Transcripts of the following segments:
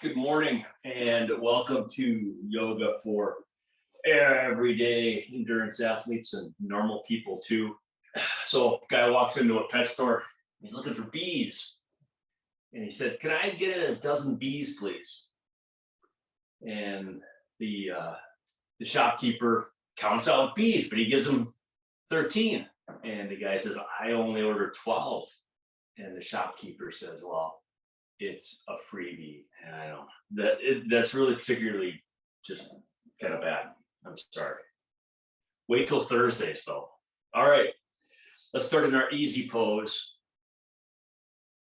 Good morning and welcome to Yoga for Everyday Endurance Athletes and Normal People too. So, guy walks into a pet store. He's looking for bees, and he said, "Can I get a dozen bees, please?" And the shopkeeper counts out bees, but he gives him 13. And the guy says, "I only ordered 12." And the shopkeeper says, "Well, it's a freebie." And I know that's really particularly just kind of bad. I'm sorry. Wait till Thursdays though. All right, let's start in our easy pose.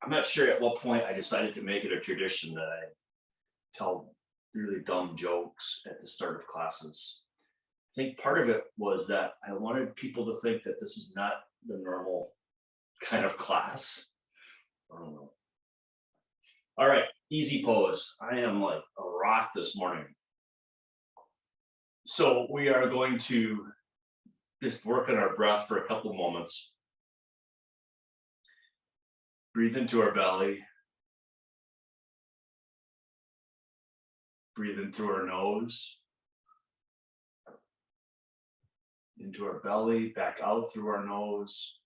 I'm not sure at what point I decided to make it a tradition that I tell really dumb jokes at the start of classes. I think part of it was that I wanted people to think that this is not the normal kind of class. I don't know. All right, easy pose. I am like a rock this morning. So we are going to just work on our breath for a couple moments. Breathe into our belly. Breathe in through our nose. Into our belly, back out through our nose.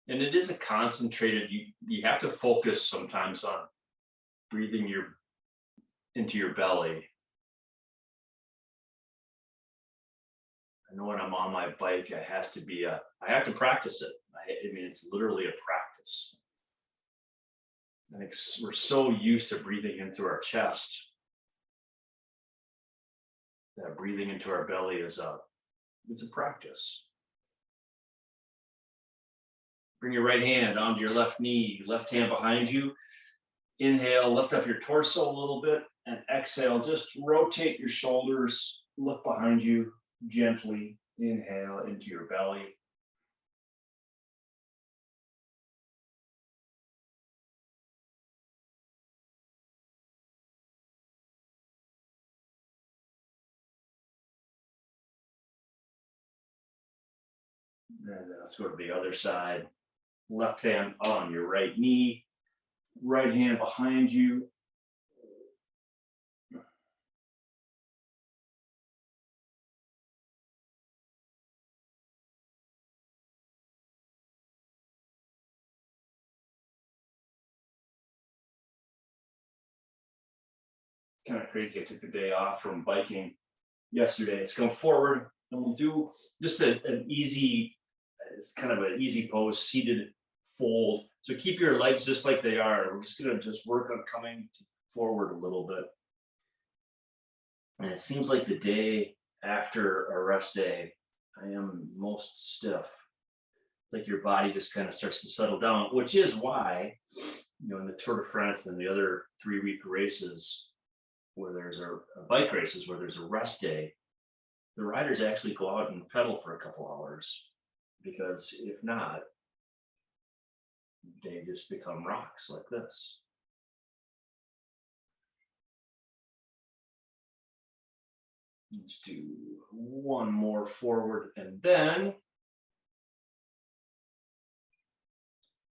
And it is a concentrated, you have to focus sometimes on breathing into your belly. I know when I'm on my bike, I have to practice it. I mean, it's literally a practice. I think we're so used to breathing into our chest that breathing into our belly it's a practice. Bring your right hand onto your left knee, left hand behind you. Inhale, lift up your torso a little bit, and exhale, just rotate your shoulders, look behind you gently. Inhale into your belly. And then let's go to the other side. Left hand on your right knee, right hand behind you. Kind of crazy. I took the day off from biking yesterday. Let's come forward and we'll do just an easy, it's kind of an easy pose, seated fold. So keep your legs just like they are. We're just going to just work on coming forward a little bit. And it seems like the day after a rest day, I am most stiff. It's like your body just kind of starts to settle down, which is why, in the Tour de France and the other 3-week races, where there's a bike races where there's a rest day, the riders actually go out and pedal for a couple hours, because if not, they just become rocks like this. Let's do one more forward, and then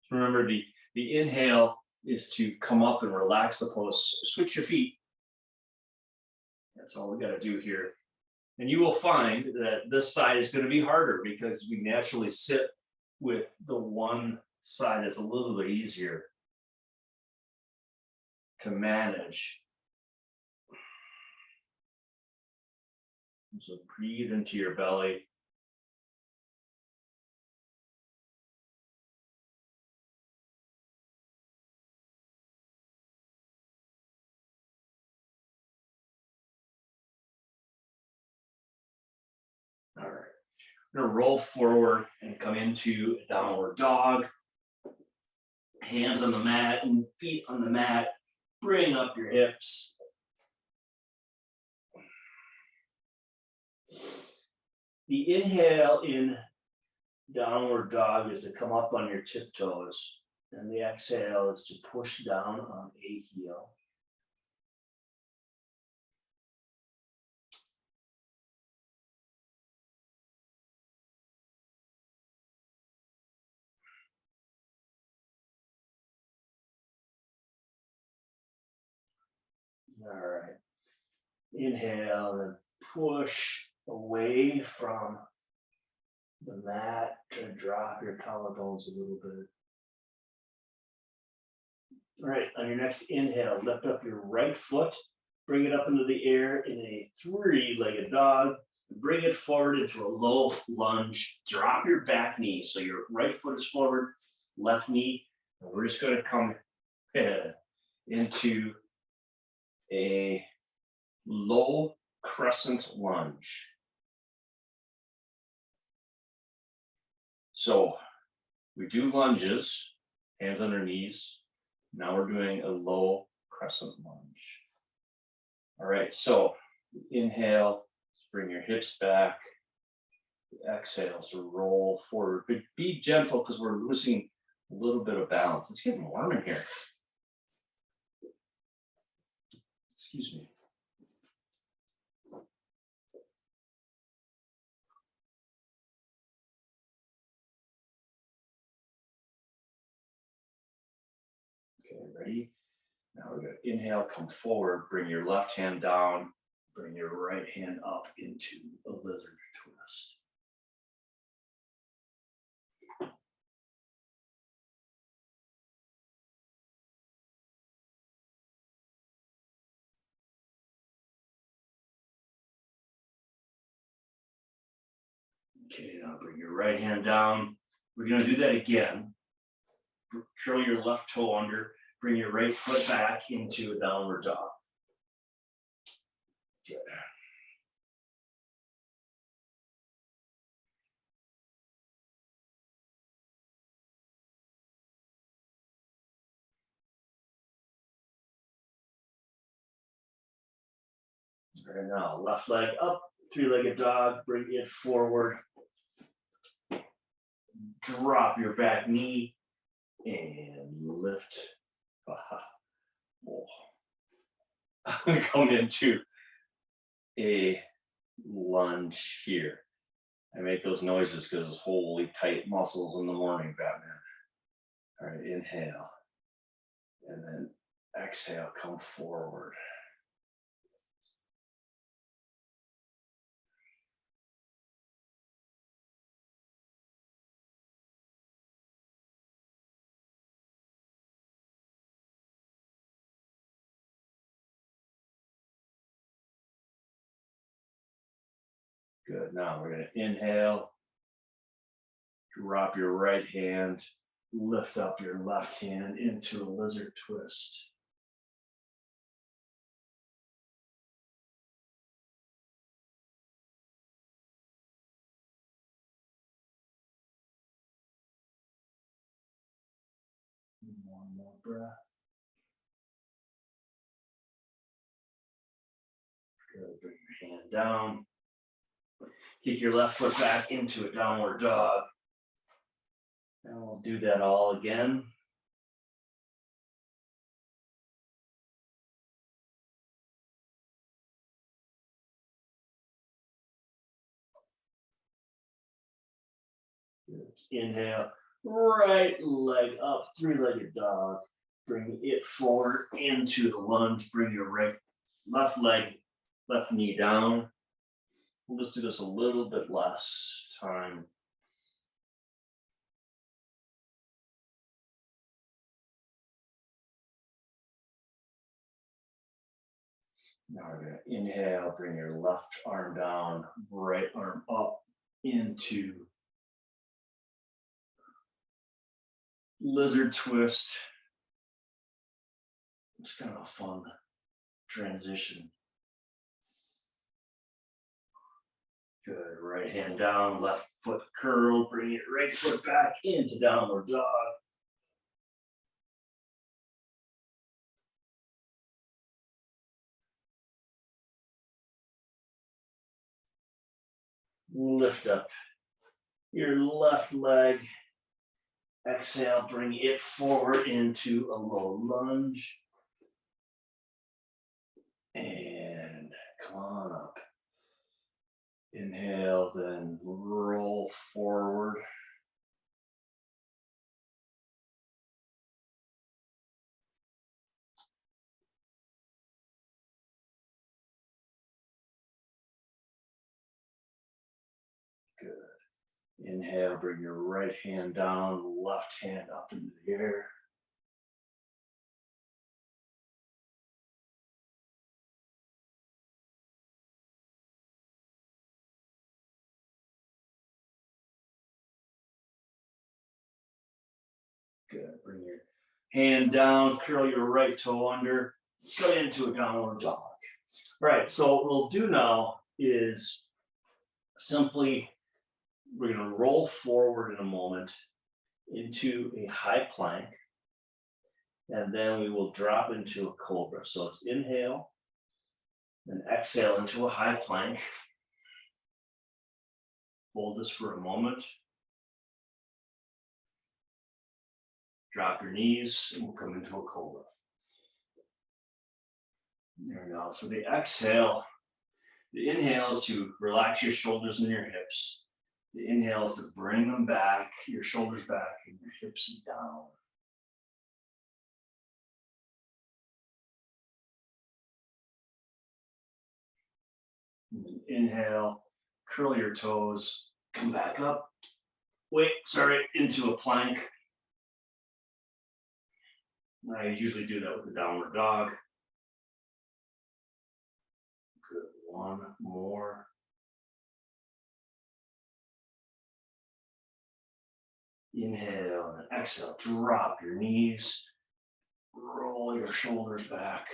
remember the inhale is to come up and relax the pose. Switch your feet. That's all we got to do here. And you will find that this side is going to be harder because we naturally sit with the one side that's a little bit easier to manage. So breathe into your belly. All right. We're going to roll forward and come into a downward dog. Hands on the mat and feet on the mat. Bring up your hips. The inhale in downward dog is to come up on your tiptoes, and the exhale is to push down on a heel. All right. Inhale and push away from the mat. Try to drop your collarbones a little bit. All right, on your next inhale, lift up your right foot, bring it up into the air in a three-legged dog. Bring it forward into a low lunge. Drop your back knee. So your right foot is forward, left knee. And we're just going to come into a low crescent lunge. So we do lunges, hands on our knees. Now we're doing a low crescent lunge. All right, so inhale, bring your hips back. Exhale, so roll forward. But be gentle because we're losing a little bit of balance. It's getting warm in here. Excuse me. Okay, ready? Now we're going to inhale, come forward, bring your left hand down, bring your right hand up into a lizard twist. Okay, now bring your right hand down. We're going to do that again. Curl your left toe under, bring your right foot back into a downward dog. Good. All right, now left leg up, three-legged dog, bring it forward. Drop your back knee and lift. Oh. I'm going to come into a lunge here. I make those noises because holy tight muscles in the morning, Batman. All right, inhale. And then exhale, come forward. Good. Now we're going to inhale, drop your right hand, lift up your left hand into a lizard twist. One more breath. Good. Bring your hand down. Kick your left foot back into a downward dog. And we'll do that all again. Inhale, right leg up, three-legged dog. Bring it forward into the lunge. Bring your left leg, left knee down. We'll just do this a little bit less time. Now we're going to inhale, bring your left arm down, right arm up into lizard twist. It's kind of a fun transition. Good. Right hand down, left foot curled. Bring your right foot back into downward dog. Lift up your left leg. Exhale, bring it forward into a low lunge. And come on up. Inhale, then roll forward. Inhale, bring your right hand down, left hand up into the air. Good. Bring your hand down, curl your right toe under, go into a downward dog. All right, so what we'll do now is simply, we're going to roll forward in a moment into a high plank, and then we will drop into a cobra. So it's inhale, then exhale into a high plank. Hold this for a moment. Drop your knees, and we'll come into a cobra. There we go. So the exhale, the inhale is to relax your shoulders and your hips. The inhale is to bring them back, your shoulders back, and your hips down. And then inhale, curl your toes, come back up. Into a plank. I usually do that with the downward dog. Good. One more. Inhale and exhale. Drop your knees. Roll your shoulders back.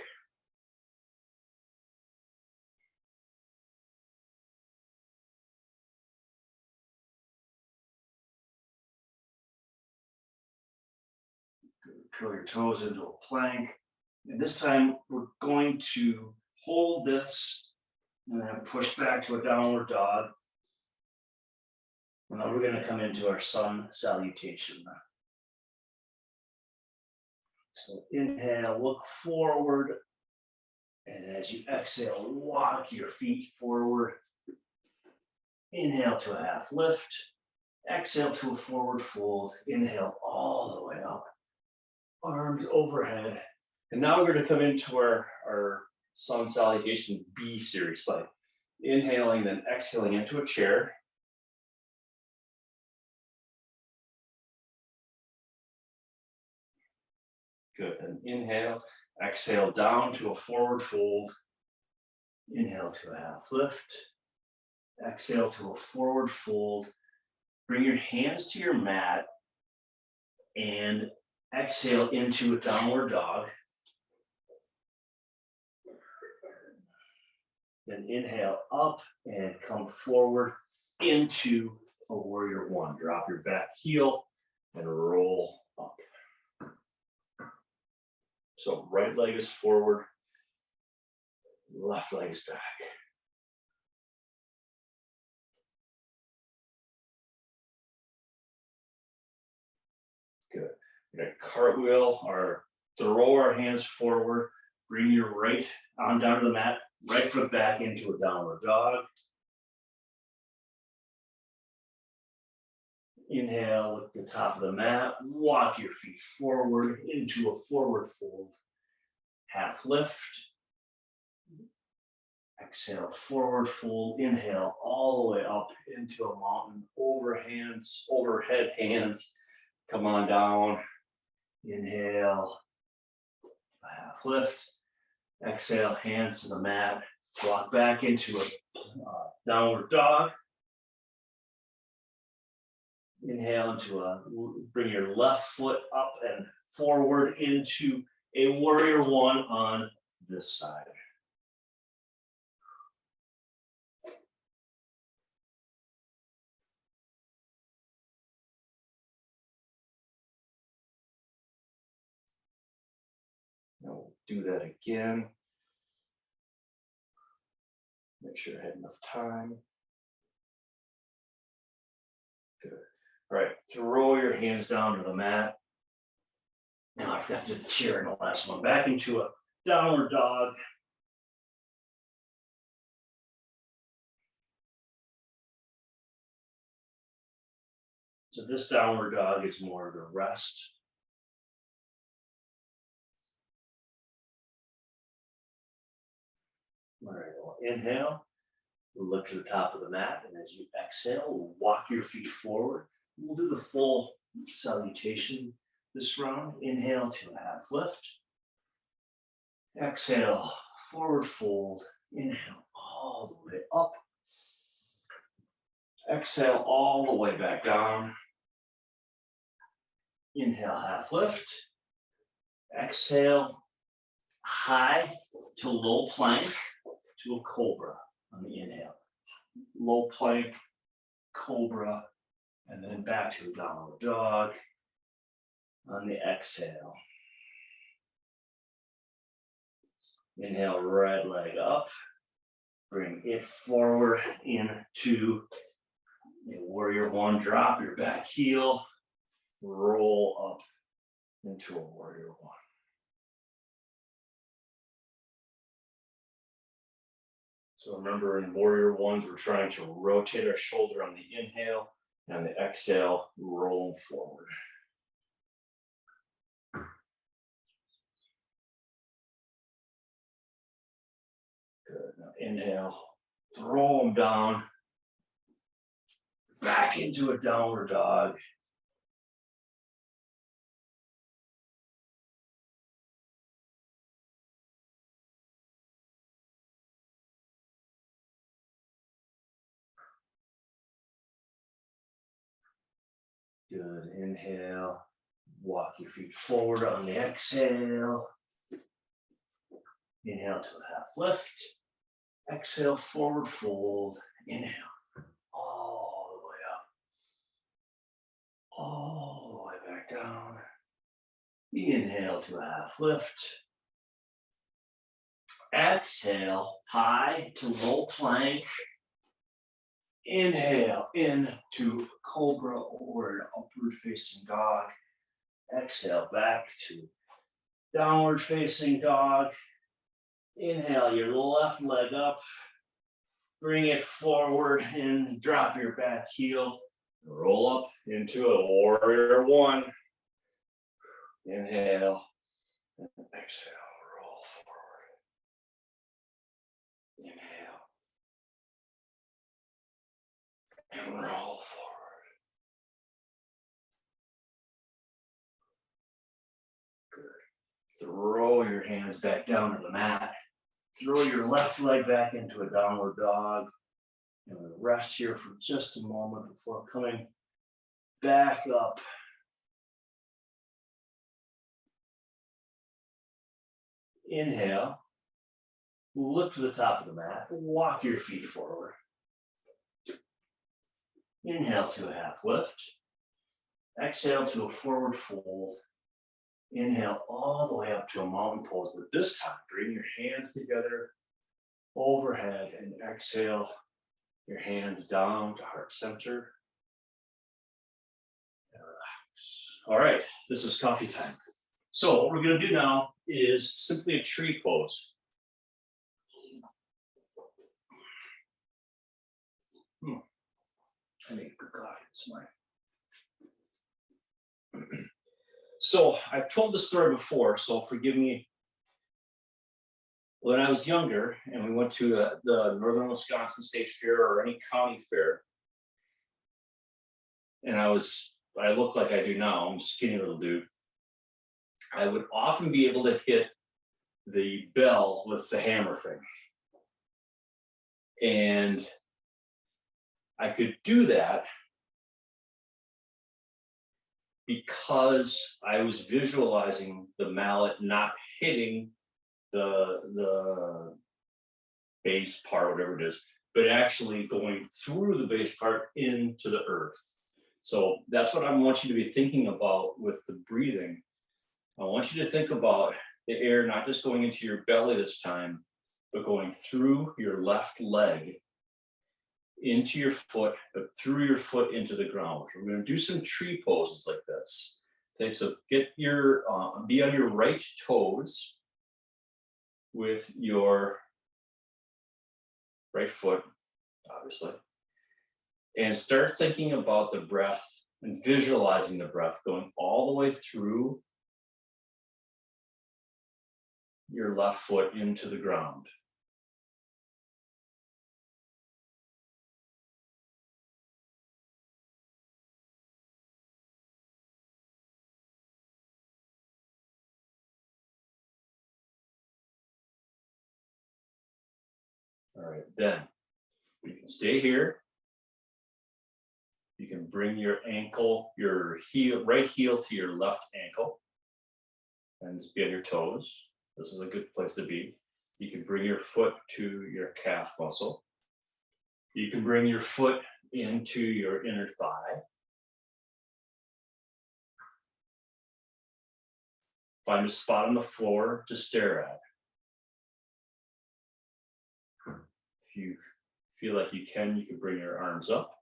Good. Curl your toes into a plank. And this time we're going to hold this and then push back to a downward dog. And then we're going to come into our sun salutation. So inhale, look forward. And as you exhale, walk your feet forward. Inhale to a half lift. Exhale to a forward fold. Inhale all the way up. Arms overhead. And now we're going to come into our sun salutation B series by inhaling, then exhaling into a chair. Good. And inhale, exhale down to a forward fold. Inhale to a half lift. Exhale to a forward fold. Bring your hands to your mat and exhale into a downward dog. Then inhale up and come forward into a warrior one. Drop your back heel and roll up. So right leg is forward, left leg is back. Good. We're going to cartwheel or throw our hands forward. Bring your right arm down to the mat, right foot back into a downward dog. Inhale at the top of the mat, walk your feet forward into a forward fold. Half lift. Exhale, forward fold. Inhale all the way up into a mountain, overhead hands. Come on down. Inhale, half lift. Exhale, hands to the mat. Walk back into a downward dog. Inhale bring your left foot up and forward into a warrior one on this side. Now we'll do that again. Make sure I had enough time. Good. All right, throw your hands down to the mat. Now I forgot to do the chair in the last one. Back into a downward dog. So this downward dog is more of a rest. All right, well, inhale, Look to the top of the mat, and as you exhale, walk your feet forward. We'll do the full salutation this round. Inhale to a half lift. Exhale, forward fold. Inhale all the way up. Exhale all the way back down. Inhale, half lift. Exhale, high to low plank to a cobra on the inhale. Low plank, cobra, and then back to a downward dog on the exhale. Inhale, right leg up. Bring it forward into a warrior one. Drop your back heel. Roll up into a warrior one. So remember, in warrior ones, we're trying to rotate our shoulder on the inhale, and the exhale, roll forward. Good. Now inhale, throw them down, back into a downward dog. Good. Inhale, walk your feet forward on the exhale. Inhale to a half lift. Exhale, forward fold. Inhale, all the way up. All the way back down. Inhale to a half lift. Exhale, high to low plank. Inhale into cobra or an upward facing dog. Exhale back to downward facing dog. Inhale your left leg up. Bring it forward and drop your back heel. Roll up into a warrior one. Inhale and exhale. Roll forward. Inhale and roll forward. Good. Throw your hands back down to the mat. Throw your left leg back into a downward dog. And we'll rest here for just a moment before coming back up. Inhale. Look to the top of the mat. Walk your feet forward. Inhale to a half lift. Exhale to a forward fold. Inhale all the way up to a mountain pose, but this time bring your hands together overhead and exhale your hands down to heart center. And relax. All right, this is coffee time. So what we're going to do now is simply a tree pose. I need good coffee this morning. So I've told this story before, so forgive me. When I was younger and we went to the Northern Wisconsin State Fair or any county fair, and I look like I do now, I'm a skinny little dude, I would often be able to hit the bell with the hammer thing. And I could do that because I was visualizing the mallet not hitting the base part, whatever it is, but actually going through the base part into the earth. So that's what I want you to be thinking about with the breathing. I want you to think about the air not just going into your belly this time, but going through your left leg into your foot, but through your foot into the ground. We're going to do some tree poses like this. Okay, so get your be on your right toes with your right foot, obviously, and start thinking about the breath and visualizing the breath going all the way through your left foot into the ground. All right, then you can stay here. You can bring your ankle, your heel, right heel to your left ankle and just be on your toes. This is a good place to be. You can bring your foot to your calf muscle. You can bring your foot into your inner thigh. Find a spot on the floor to stare at. If you feel like you can bring your arms up.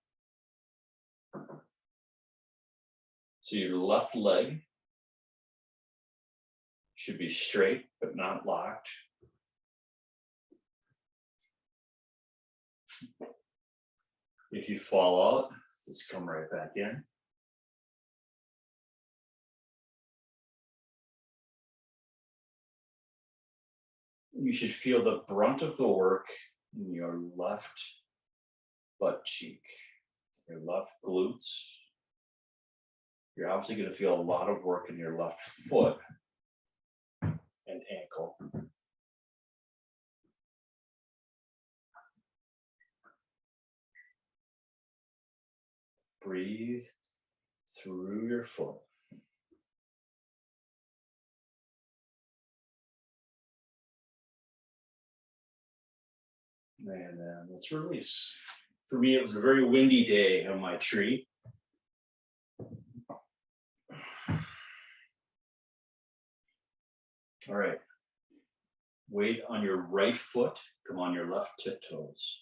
So your left leg should be straight, but not locked. If you fall out, just come right back in. You should feel the brunt of the work in your left butt cheek, your left glutes. You're obviously going to feel a lot of work in your left foot and ankle. Breathe through your foot. And then let's release. For me, it was a very windy day on my tree. All right. Weight on your right foot, come on your left tiptoes.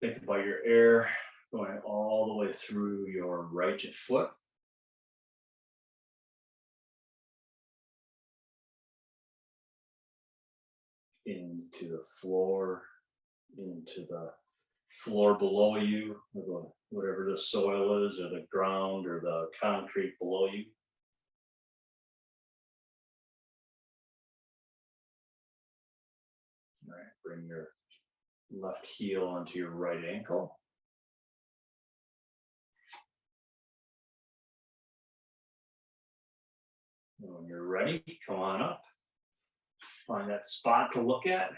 Think about your air going all the way through your right foot. Into the floor, into the floor below you, or whatever the soil is, or the ground, or the concrete below you. All right, bring your left heel onto your right ankle. And when you're ready, come on up. Find that spot to look at.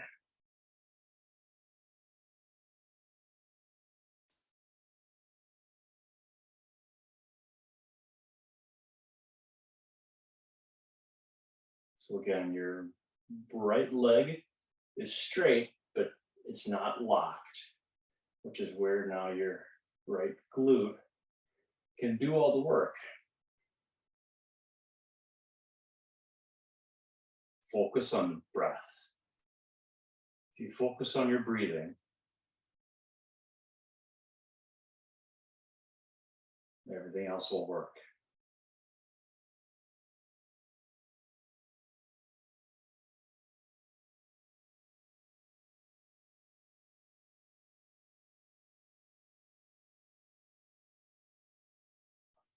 So again, your right leg is straight, but it's not locked, which is where now your right glute can do all the work. Focus on the breath. If you focus on your breathing, everything else will work.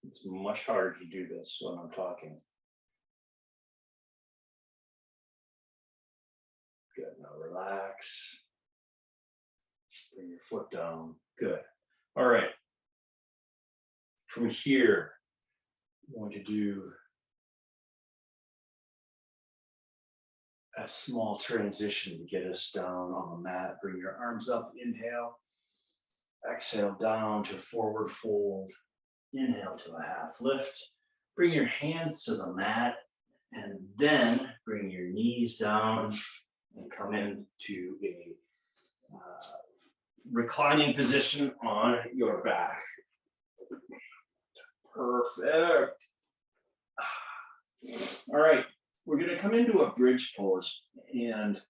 It's much harder to do this when I'm talking. Good, now relax. Bring your foot down, good. All right. From here, I'm going to do a small transition to get us down on the mat. Bring your arms up, inhale. Exhale down to forward fold. Inhale to a half lift. Bring your hands to the mat and then bring your knees down and come into a reclining position on your back. Perfect. All right, we're going to come into a bridge pose and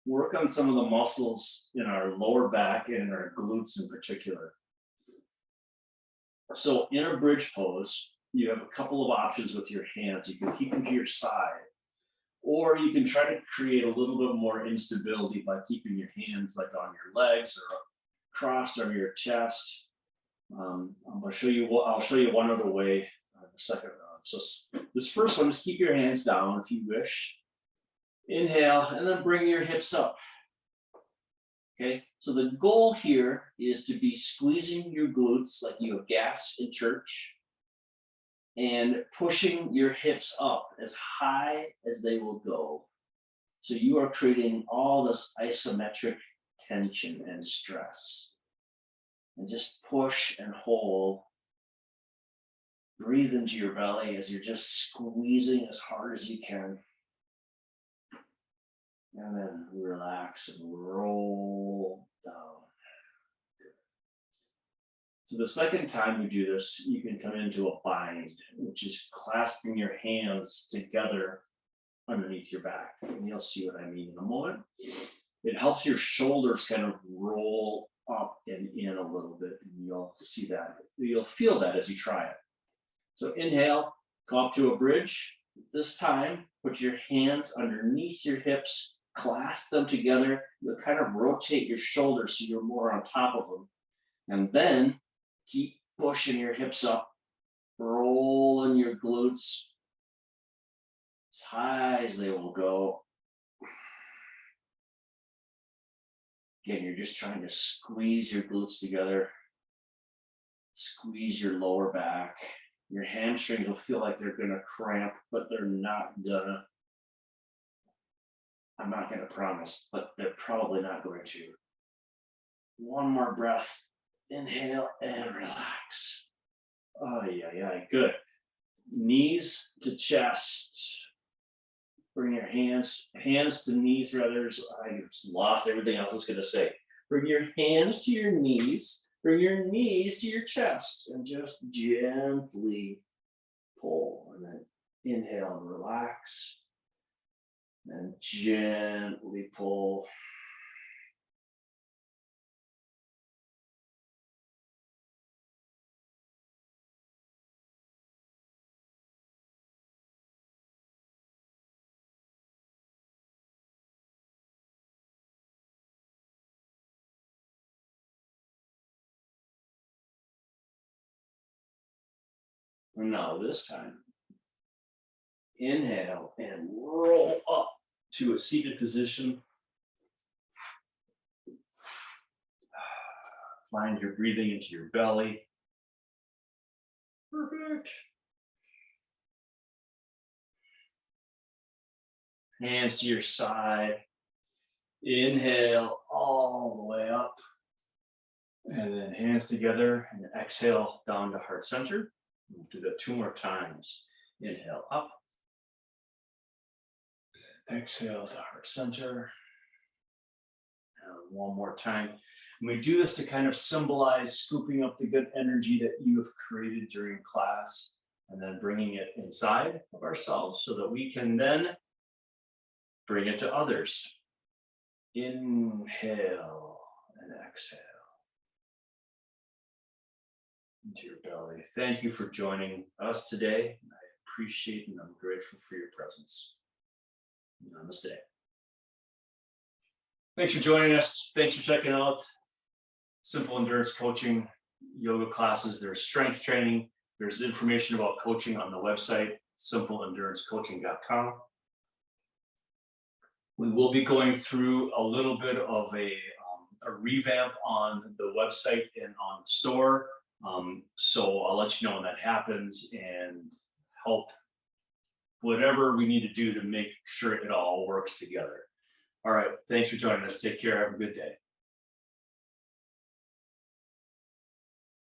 work on some of the muscles in our lower back and our glutes in particular. So in a bridge pose, you have a couple of options with your hands. You can keep them to your side, or you can try to create a little bit more instability by keeping your hands like on your legs or crossed over your chest. I'll show you one other way in the second round. So this first one, just keep your hands down if you wish. Inhale, and then bring your hips up. Okay, so the goal here is to be squeezing your glutes like you have gas in church and pushing your hips up as high as they will go. So you are creating all this isometric tension and stress. And just push and hold. Breathe into your belly as you're just squeezing as hard as you can. And then relax and roll down. So the second time you do this, you can come into a bind, which is clasping your hands together underneath your back. And you'll see what I mean in a moment. It helps your shoulders kind of roll up and in a little bit, and you'll see that. You'll feel that as you try it. So inhale, come up to a bridge. This time, put your hands underneath your hips, clasp them together. You'll kind of rotate your shoulders so you're more on top of them. And then keep pushing your hips up, rolling your glutes as high as they will go. Again, you're just trying to squeeze your glutes together, squeeze your lower back. Your hamstrings will feel like they're gonna cramp, but they're not gonna. I'm not gonna promise, but they're probably not going to. One more breath. Inhale and relax. Oh, yeah, good. Knees to chest. Bring your hands to knees rather. I just lost everything else I was gonna say. Bring your hands to your knees. Bring your knees to your chest and just gently pull. And then inhale and relax. And gently pull. And now this time, inhale and roll up to a seated position. Find your breathing into your belly. Perfect. Hands to your side. Inhale all the way up. And then hands together and exhale down to heart center. We'll do that 2 more times. Inhale up. Exhale to heart center. And 1 more time. And we do this to kind of symbolize scooping up the good energy that you have created during class and then bringing it inside of ourselves so that we can then bring it to others. Inhale and exhale into your belly. Thank you for joining us today. I appreciate and I'm grateful for your presence. Namaste. Thanks for joining us. Thanks for checking out Simple Endurance Coaching yoga classes. There's strength training. There's information about coaching on the website, simpleendurancecoaching.com. We will be going through a little bit of a revamp on the website and on the store. So I'll let you know when that happens and help whatever we need to do to make sure it all works together. All right. Thanks for joining us. Take care. Have a good day.